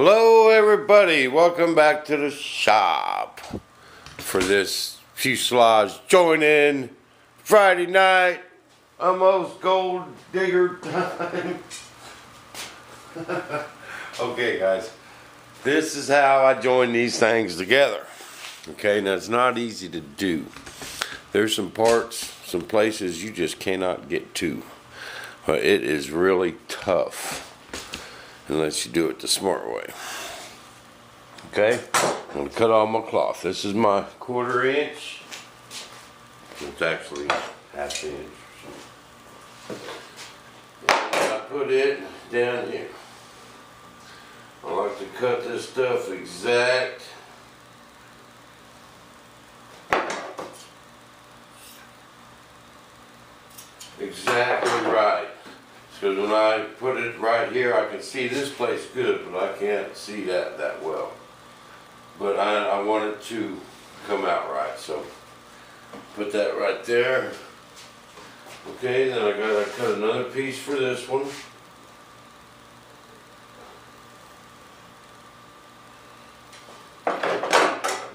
Hello everybody, welcome back to the shop for this fuselage join-in Friday night, almost gold digger time. Okay guys, this is how I join these things together. Okay, now it's not easy to do. There's some parts, some places you just cannot get to. But it is really tough unless you do it the smart way. Okay, I'm going to cut all my cloth. This is my 1/4 inch. It's actually 1/2 inch. And I put it down here. I like to cut this stuff exactly right. Because when I put it right here, I can see this place good, but I can't see that well. But I want it to come out right, so put that right there. Okay, then I gotta cut another piece for this one.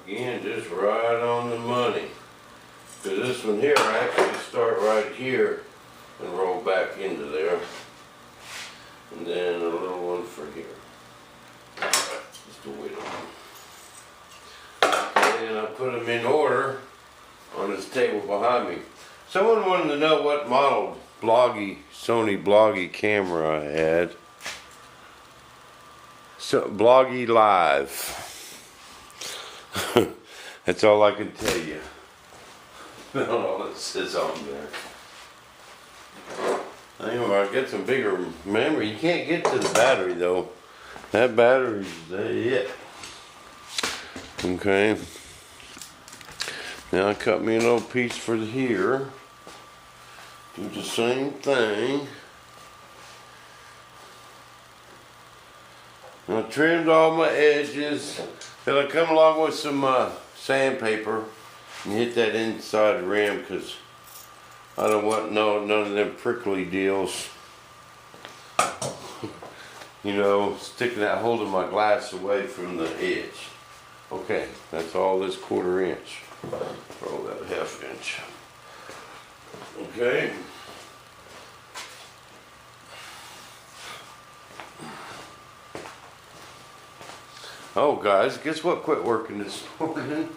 Again, just right on the money. Because this one here, I actually start right here and roll back into there, and then a little one for here. Just a wiggle. And I put them in order on this table behind me. Someone wanted to know what model Sony Bloggie camera I had. So Bloggie Live. That's all I can tell you. I don't know what it says on there. I think if I get some bigger memory, you can't get to the battery though. That battery's it. Okay. Now I cut me a little piece for here. Do the same thing. I trimmed all my edges. Then I come along with some sandpaper and hit that inside the rim because I don't want none of them prickly deals. You know, sticking that, holding my glass away from the edge. Okay, that's all this 1/4 inch. Roll that 1/2 inch. Okay. Oh guys, guess what quit working this morning?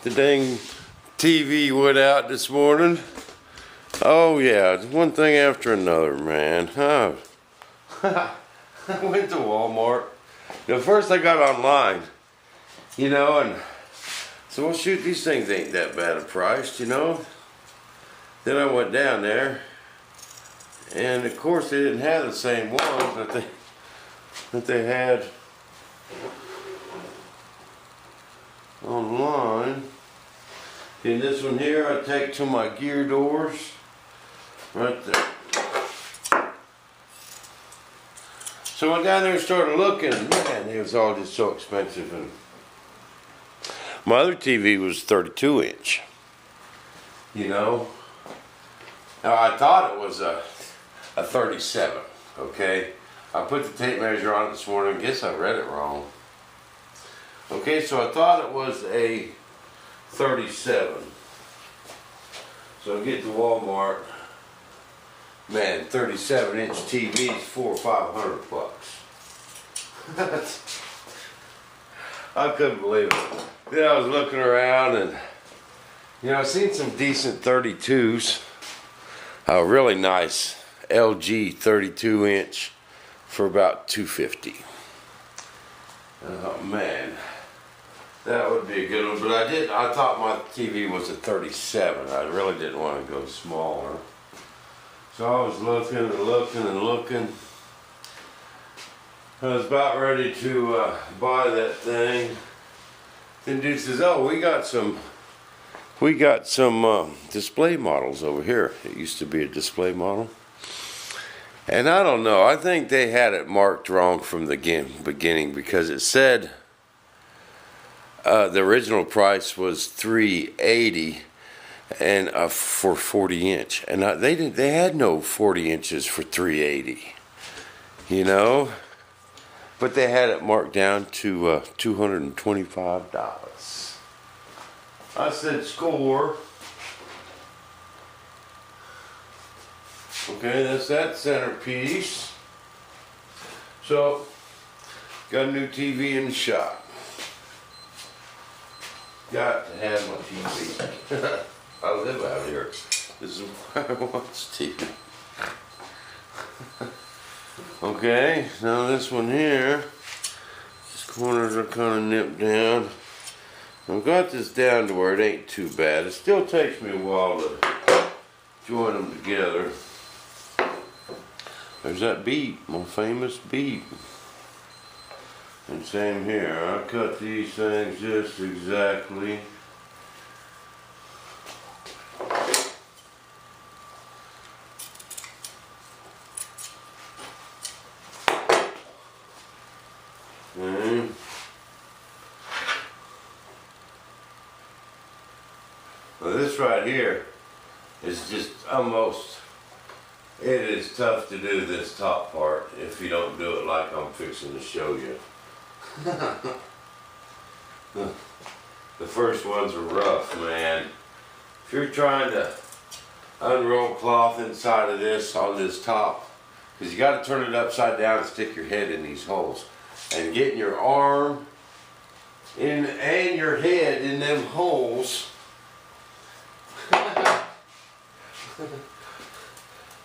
The dang TV went out this morning. Oh yeah, it's one thing after another, man. Huh. I went to Walmart. First I got online, you know, and so well shoot, these things ain't that bad a price, you know. Then I went down there, and of course they didn't have the same ones that they had online. And this one here I take to my gear doors, right there. So I went down there and started looking, man, it was all just so expensive. And my other TV was 32 inch, you know. Now I thought it was a 37, okay. I put the tape measure on it this morning, guess I read it wrong. Okay, so I thought it was a 37. So I get to Walmart, man, 37 inch TV is $400 or $500 bucks. I couldn't believe it. Then I was looking around and, you know, I've seen some decent 32s. A really nice LG 32 inch for about $250. Oh man, that would be a good one. But I thought my TV was a 37. I really didn't want to go smaller. So I was looking and looking and looking. I was about ready to buy that thing. Then dude says, "Oh, we got some display models over here." It used to be a display model. And I don't know, I think they had it marked wrong from the beginning because it said the original price was $380 and for 40 inch, and they had no 40 inches for $380. You know, but they had it marked down to $225. I said score. Okay, that's that centerpiece. So, got a new TV in the shop. Got to have my TV. I live out here. This is where I watch TV. Okay, now this one here, these corners are kind of nipped down. I've got this down to where it ain't too bad. It still takes me a while to join them together. There's that beep, my famous beep. And same here, I cut these things just exactly. Now this right here is just almost, it is tough to do this top part if you don't do it like I'm fixing to show you. The first ones are rough, man. If you're trying to unroll cloth inside of this on this top, because you got to turn it upside down and stick your head in these holes, and getting your arm in and your head in them holes.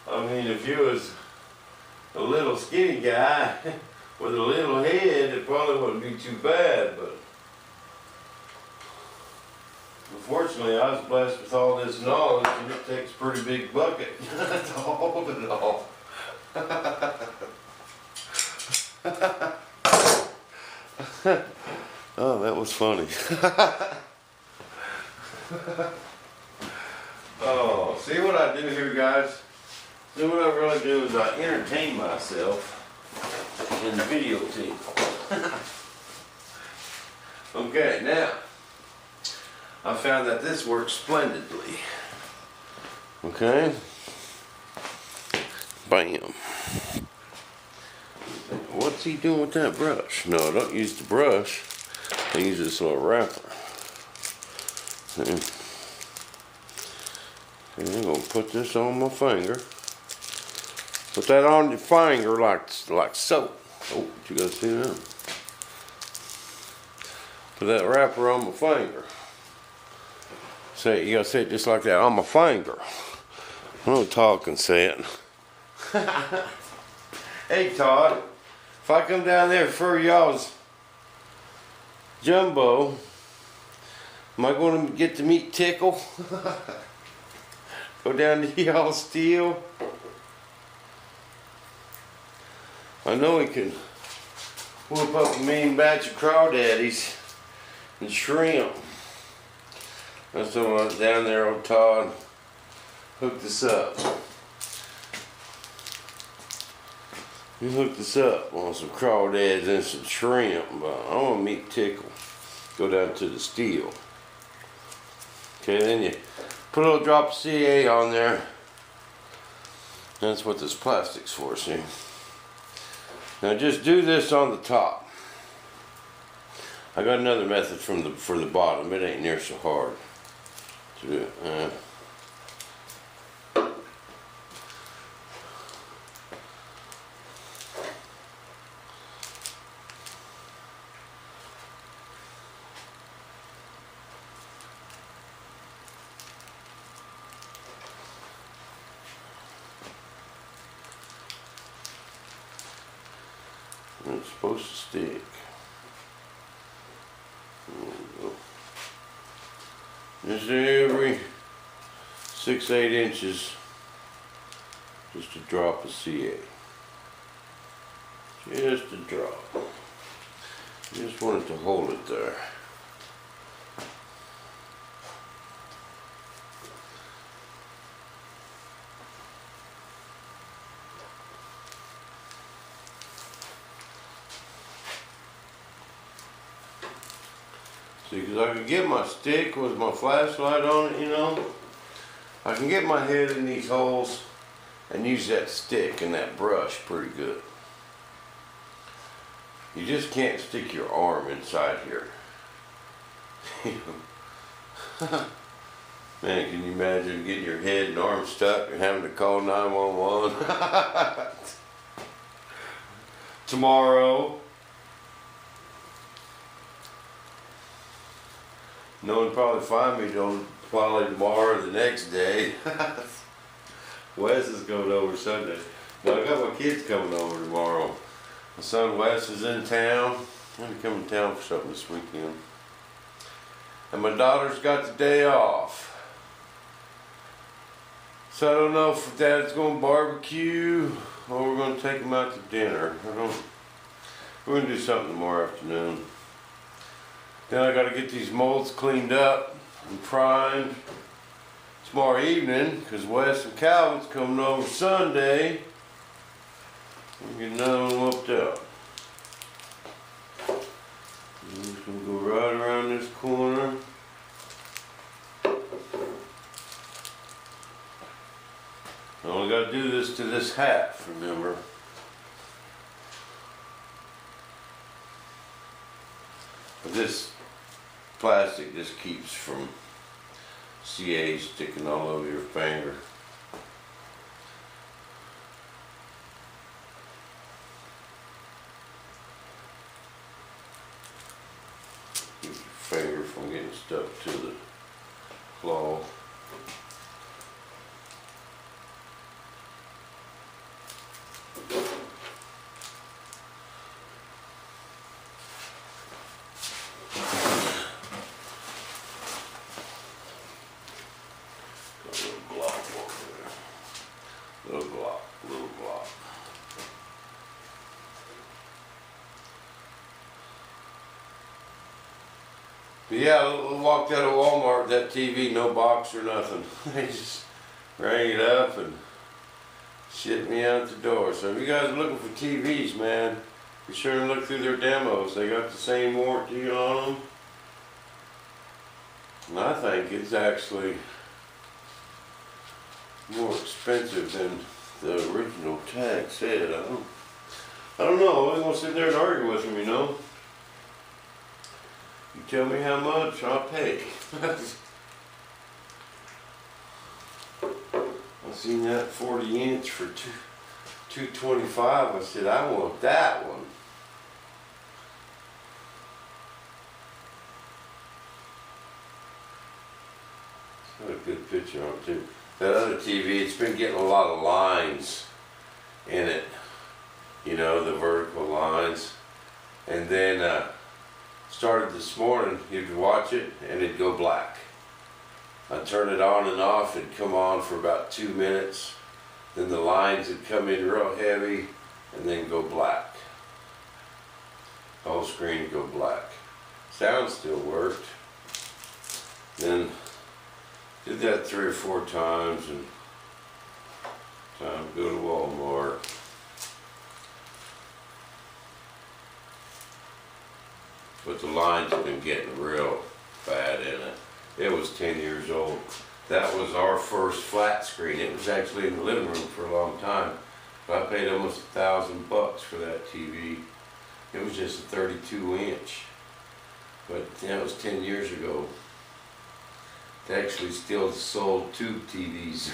I mean, if you was a little skinny guy with a little head, it probably wouldn't be too bad, but unfortunately I was blessed with all this knowledge, and it takes a pretty big bucket to hold it all. Oh, that was funny. Oh, see what I do here, guys? See, what I really do is I entertain myself in the videotape. Okay, now, I found that this works splendidly. Okay? Bam. What's he doing with that brush? No, I don't use the brush. I use this little wrapper. See? Okay, I'm going to put this on my finger. Put that on your finger like soap. Oh, you gotta see that? Put that wrapper on my finger. Say it, you gotta say it just like that, on my finger. I know Todd can say it. Hey Todd, if I come down there for y'all's jumbo, am I going to get to meet Tickle? Go down to y'all's steel? I know he can whip up a mean batch of crawdaddies and shrimp. That's why I was down there, old Todd hooked this up. He hooked us up on some crawdads and some shrimp, but I want to meet Tickle. Go down to the steel. Okay, then you put a little drop of CA on there. That's what this plastic's for, see? Now just do this on the top. I got another method for the bottom. It ain't near so hard to do it. It's supposed to stick. There we go. Just every 6-8 inches, just a drop of CA. Just a drop. Just wanted to hold it there. See, because I can get my stick with my flashlight on it, you know. I can get my head in these holes and use that stick and that brush pretty good. You just can't stick your arm inside here. Man, can you imagine getting your head and arm stuck and having to call 911? Tomorrow. No one probably find me till probably tomorrow or the next day. Wes is coming over Sunday. Now I got my kids coming over tomorrow. My son Wes is in town. I'm gonna come in town for something this weekend. And my daughter's got the day off. So I don't know if Dad's gonna barbecue or we're gonna take him out to dinner. We're gonna do something tomorrow afternoon. Then I gotta get these molds cleaned up and primed tomorrow evening, because Wes and Calvin's coming over Sunday. We'll get another one whooped up. I'm just gonna go right around this corner. I only gotta do this to this half, remember. But this plastic just keeps from CA sticking all over your finger. Keep your finger from getting stuck to the claw. Little block. But yeah, we walked out of Walmart, that TV, no box or nothing. They just rang it up and shipped me out the door. So if you guys are looking for TVs, man, be sure to look through their demos. They got the same warranty on them. And I think it's actually more expensive than the original tag said. I don't know. I wasn't gonna sit there and argue with him, you know. You tell me how much, I'll pay. I seen that 40-inch for $225. I said, I want that one. Got a good picture on it too. That other TV, it's been getting a lot of lines in it, you know, the vertical lines. And then started this morning, you'd watch it and it'd go black. I'd turn it on and off, it'd come on for about 2 minutes, then the lines would come in real heavy and then go black. The whole screen would go black. Sound still worked. Then did that 3 or 4 times, and time to go to Walmart. But the lines have been getting real bad in it. It was 10 years old. That was our first flat screen. It was actually in the living room for a long time. But I paid almost $1,000 for that TV. It was just a 32-inch. But that was 10 years ago. They actually still sold tube TVs.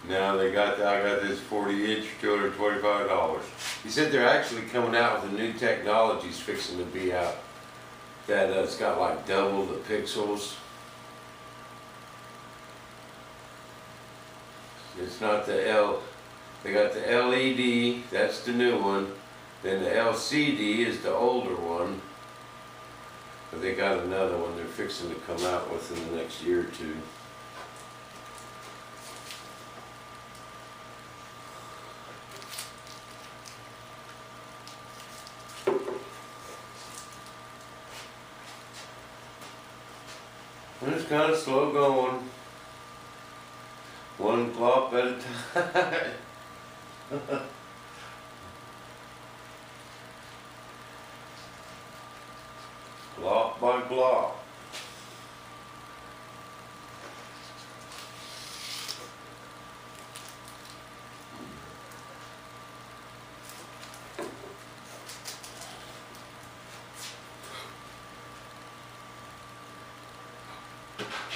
Now I got this 40-inch for $225. He said they're actually coming out with a new technologies fixing to be out. That it's got like double the pixels. It's not the they got the LED, that's the new one. Then the LCD is the older one. But they got another one they're fixing to come out within the next year or two. It's kind of slow going. One plop at a time. Block by block.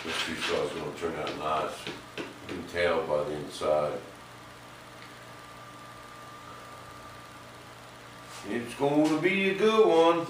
This fuselage is going to turn out nice. You can tell by the inside. It's going to be a good one.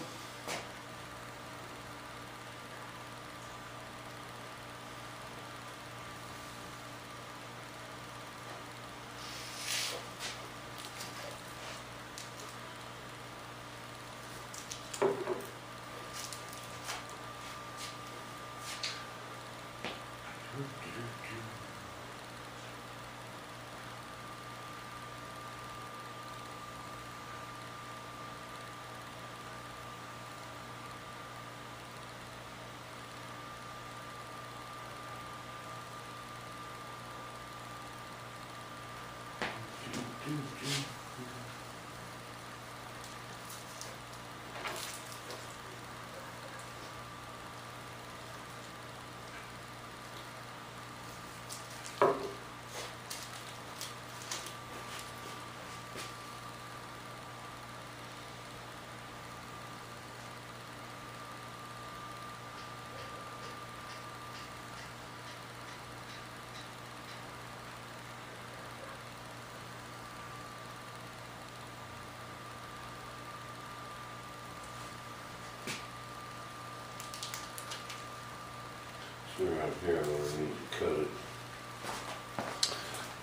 So right here, I'm going to need to cut it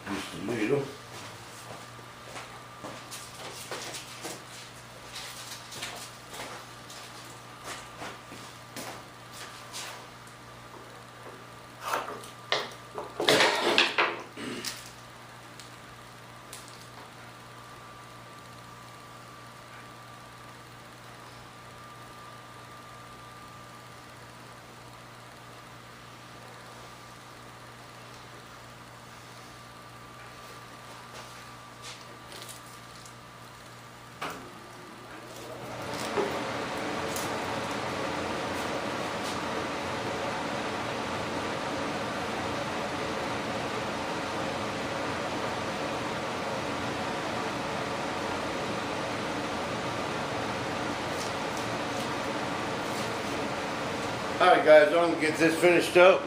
just a little. Alright guys, I'm going to get this finished up.